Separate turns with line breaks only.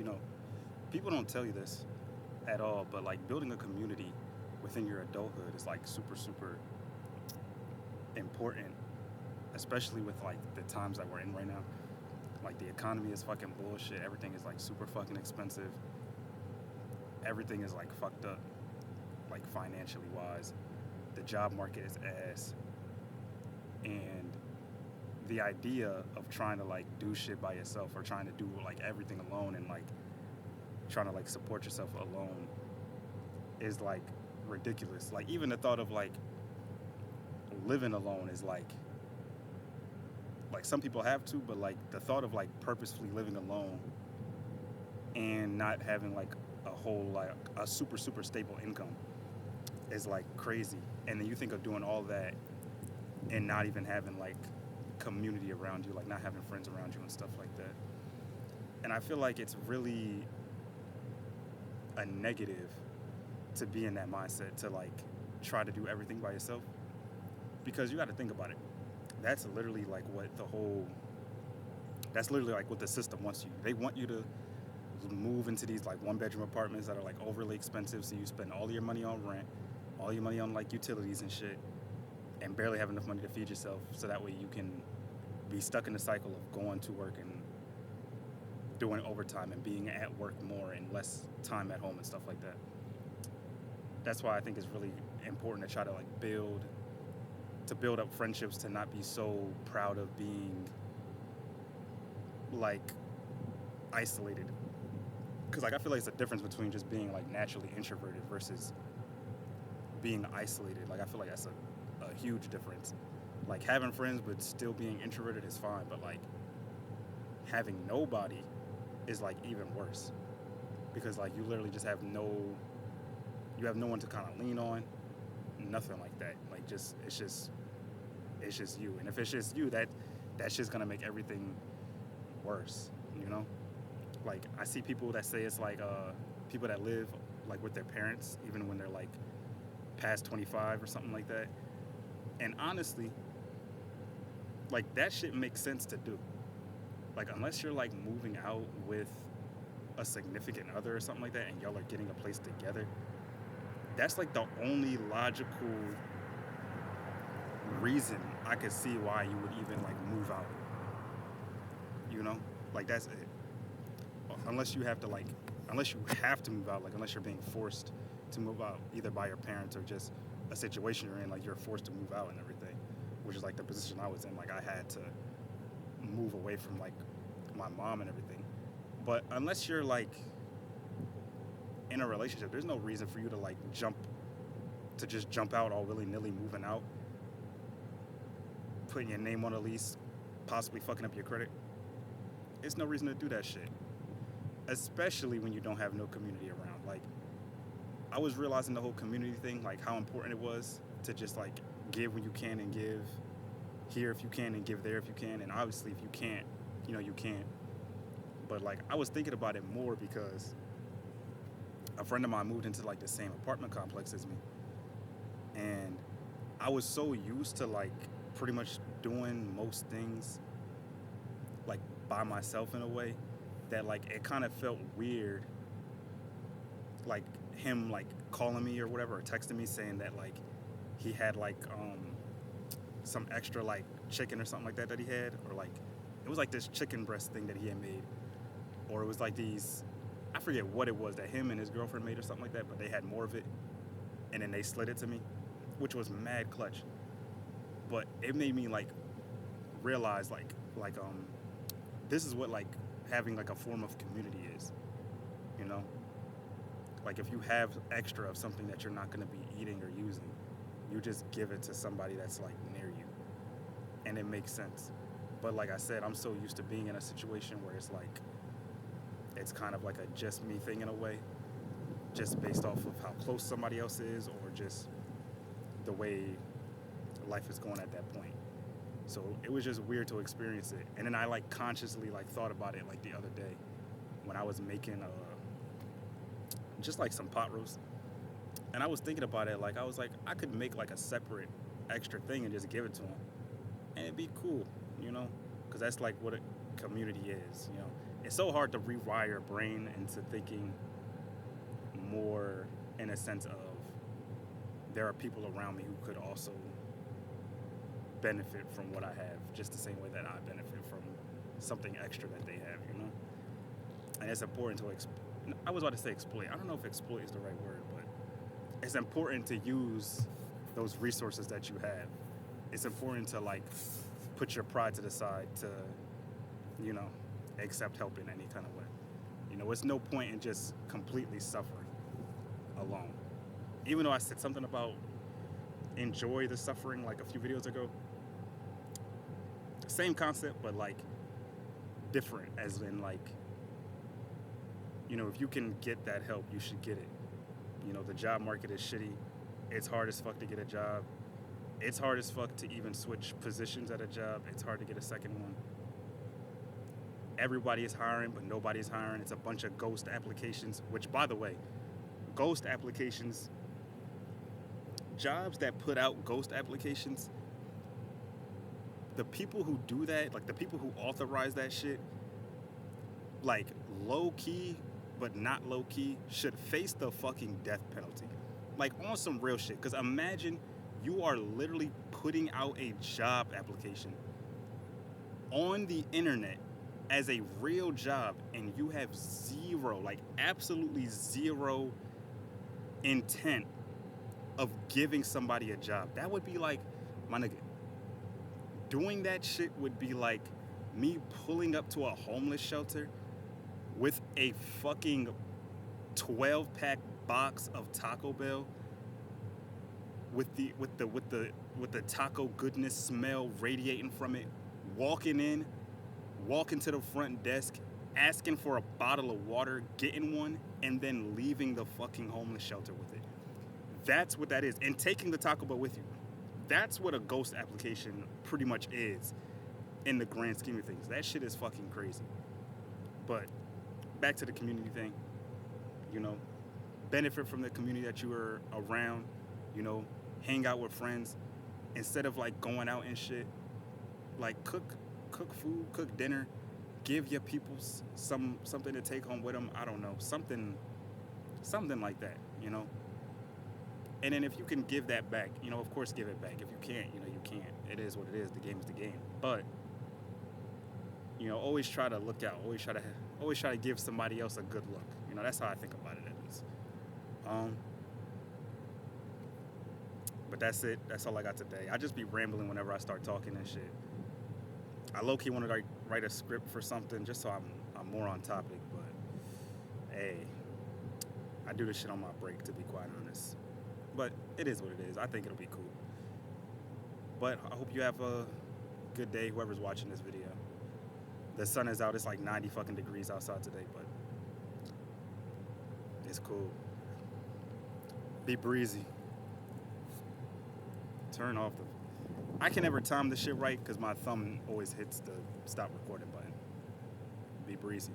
you know, people don't tell you this at all, but like building a community within your adulthood is like super, super important, especially with like the times that we're in right now. Like the economy is fucking bullshit. Everything is like super fucking expensive. Everything is like fucked up, like financially wise. The job market is ass. And the idea of trying to like do shit by yourself or trying to do like everything alone and like trying to like support yourself alone is like ridiculous. Like even the thought of like living alone is like some people have to, but like the thought of like purposefully living alone and not having like a whole like a super super stable income is like crazy. And then you think of doing all that and not even having like community around you, like not having friends around you and stuff like that. And I feel like it's really a negative to be in that mindset to like try to do everything by yourself because you got to think about it. That's literally like what the whole that's literally like what the system wants you. They want you to move into these like one bedroom apartments that are like overly expensive so you spend all your money on rent, all your money on like utilities and shit and barely have enough money to feed yourself so that way you can be stuck in the cycle of going to work and doing overtime and being at work more and less time at home and stuff like that. That's why I think it's really important to try to like build up friendships, to not be so proud of being like isolated. Because like I feel like it's a difference between just being like naturally introverted versus being isolated. Like I feel like that's a huge difference. Like having friends but still being introverted is fine, but like having nobody is like even worse because like you literally just have no one to kind of lean on, nothing like that. Like just it's just you, and if it's just you, that's just gonna make everything worse. You know, like I see people that say it's like people that live like with their parents even when they're like past 25 or something like that. And honestly, like that shit makes sense to do. Like unless you're like moving out with a significant other or something like that and y'all are getting a place together, that's like the only logical reason I could see why you would even like move out. You know, like that's it. Unless you have to like, unless you have to move out, like unless you're being forced to move out either by your parents or just a situation you're in, like you're forced to move out and everything, which is like the position I was in. Like I had to move away from like my mom and everything. But unless you're like in a relationship, there's no reason for you to like just jump out all willy nilly, moving out, putting your name on a lease, possibly fucking up your credit. It's no reason to do that shit, especially when you don't have no community around. Like I was realizing the whole community thing, like how important it was to just like give when you can and give here if you can and give there if you can. And obviously if you can't, you know, you can't. But like I was thinking about it more because a friend of mine moved into like the same apartment complex as me, and I was so used to like pretty much doing most things like by myself in a way that like it kind of felt weird like him like calling me or whatever or texting me saying that like he had like some extra like chicken or something like that he had, or like it was like this chicken breast thing that he had made, or it was like these, I forget what it was that him and his girlfriend made or something like that, but they had more of it and then they slid it to me, which was mad clutch. But it made me like realize like this is what like having like a form of community is, you know? Like if you have extra of something that you're not going to be eating or using, you just give it to somebody that's like near you, and it makes sense. But like I said, I'm so used to being in a situation where it's like it's kind of like a just me thing in a way, just based off of how close somebody else is or just the way life is going at that point. So it was just weird to experience it. And then I like consciously like thought about it like the other day when I was making just like some pot roast. And I was thinking about it, like I was like I could make like a separate extra thing and just give it to him, and it'd be cool, you know, because that's like what a community is, you know. it's so hard to rewire your brain into thinking more in a sense of there are people around me who could also benefit from what I have, just the same way that I benefit from something extra that they have, you know? And it's important to, I was about to say exploit. I don't know if exploit is the right word, but it's important to use those resources that you have. It's important to like put your pride to the side to, you know, accept help in any kind of way. You know, it's no point in just completely suffering alone. Even though I said something about enjoy the suffering like a few videos ago, same concept, but like different, as in like, you know, if you can get that help, you should get it. You know, the job market is shitty. It's hard as fuck to get a job. It's hard as fuck to even switch positions at a job. It's hard to get a second one. Everybody is hiring, but nobody's hiring. It's a bunch of ghost applications, which, by the way, ghost applications, jobs that put out ghost applications, the people who do that, like the people who authorize that shit, like low key, but not low key, should face the fucking death penalty. Like on some real shit. Because imagine you are literally putting out a job application on the internet as a real job and you have zero, like absolutely zero intent of giving somebody a job. That would be like, my nigga, doing that shit would be like me pulling up to a homeless shelter with a fucking 12-pack box of Taco Bell with the taco goodness smell radiating from it, walking to the front desk, asking for a bottle of water, getting one, and then leaving the fucking homeless shelter with it. That's what that is. And taking the Taco Bell with you. That's what a ghost application pretty much is in the grand scheme of things. That shit is fucking crazy. But back to the community thing, you know, benefit from the community that you are around, you know, hang out with friends instead of like going out and shit. Like cook food, cook dinner, give your people something to take home with them. I don't know, something like that, you know. And then if you can give that back, you know, of course give it back. If you can't, you know, you can't. It is what it is. The game is the game. But you know, always try to look out. Always try to give somebody else a good look. You know, that's how I think about it at least. But that's it. That's all I got today. I just be rambling whenever I start talking and shit. I low-key want to write a script for something just so I'm more on topic. But hey, I do this shit on my break, to be quite honest. But it is what it is. I think it'll be cool. But I hope you have a good day, whoever's watching this video. The sun is out. It's like 90 fucking degrees outside today, but it's cool. Be breezy. Turn off the... I can never time this shit right because my thumb always hits the stop recording button. Be breezy.